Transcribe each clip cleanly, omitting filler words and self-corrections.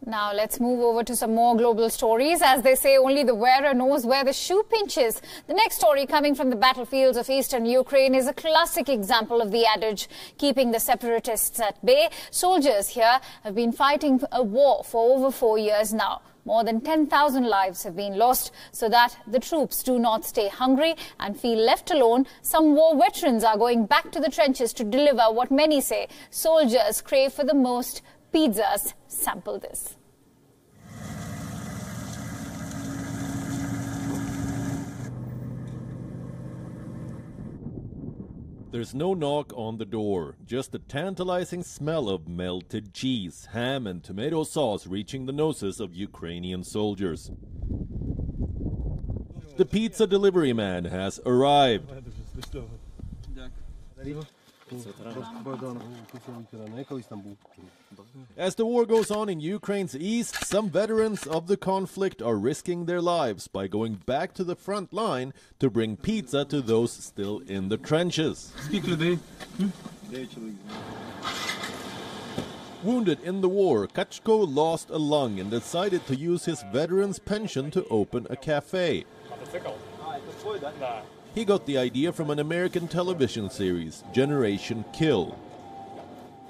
Now let's move over to some more global stories. As they say, only the wearer knows where the shoe pinches. The next story coming from the battlefields of eastern Ukraine is a classic example of the adage, keeping the separatists at bay. Soldiers here have been fighting a war for over 4 years now. More than 10,000 lives have been lost so that the troops do not stay hungry and feel left alone. Some war veterans are going back to the trenches to deliver what many say soldiers crave for the most, pizzas. Sample this. There's no knock on the door, just the tantalizing smell of melted cheese, ham and tomato sauce reaching the noses of Ukrainian soldiers. The pizza delivery man has arrived. As the war goes on in Ukraine's east, some veterans of the conflict are risking their lives by going back to the front line to bring pizza to those still in the trenches. Wounded in the war, Kachko lost a lung and decided to use his veteran's pension to open a cafe. He got the idea from an American television series, Generation Kill.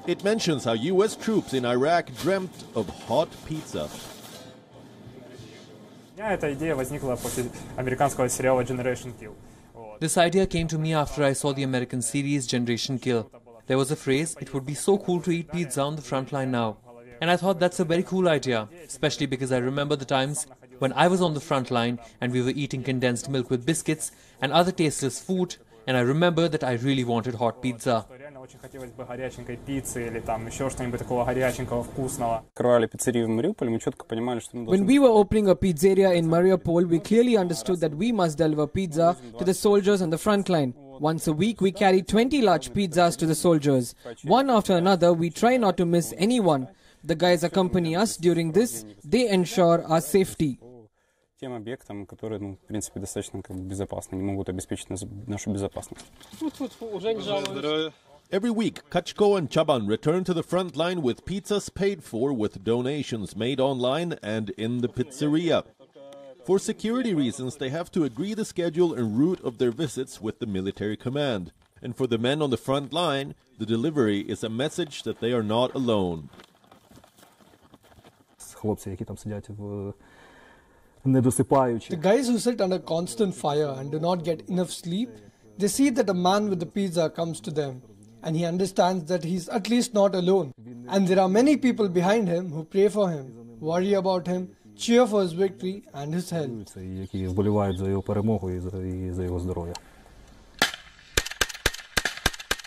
It mentions how U.S. troops in Iraq dreamt of hot pizza. This idea came to me after I saw the American series Generation Kill. There was a phrase, "It would be so cool to eat pizza on the front line now." And I thought that's a very cool idea, especially because I remember the times when I was on the front line and we were eating condensed milk with biscuits and other tasteless food, and I remember that I really wanted hot pizza. When we were opening a pizzeria in Mariupol, we clearly understood that we must deliver pizza to the soldiers on the front line. Once a week, we carry 20 large pizzas to the soldiers. One after another, we try not to miss anyone. The guys accompany us during this. They ensure our safety. Every week, Kachko and Chaban return to the front line with pizzas paid for with donations made online and in the pizzeria. For security reasons, they have to agree the schedule and route of their visits with the military command. And for the men on the front line, the delivery is a message that they are not alone. The guys who sit under constant fire and do not get enough sleep, they see that a man with the pizza comes to them, and he understands that he's at least not alone. And there are many people behind him who pray for him, worry about him, cheer for his victory and his health.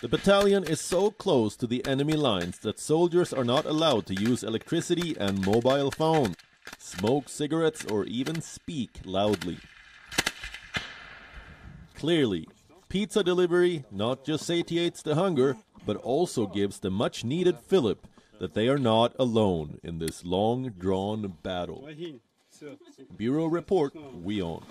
The battalion is so close to the enemy lines that soldiers are not allowed to use electricity and mobile phone, smoke cigarettes, or even speak loudly. Clearly, pizza delivery not just satiates the hunger, but also gives the much-needed fillip that they are not alone in this long-drawn battle. Bureau Report, WION.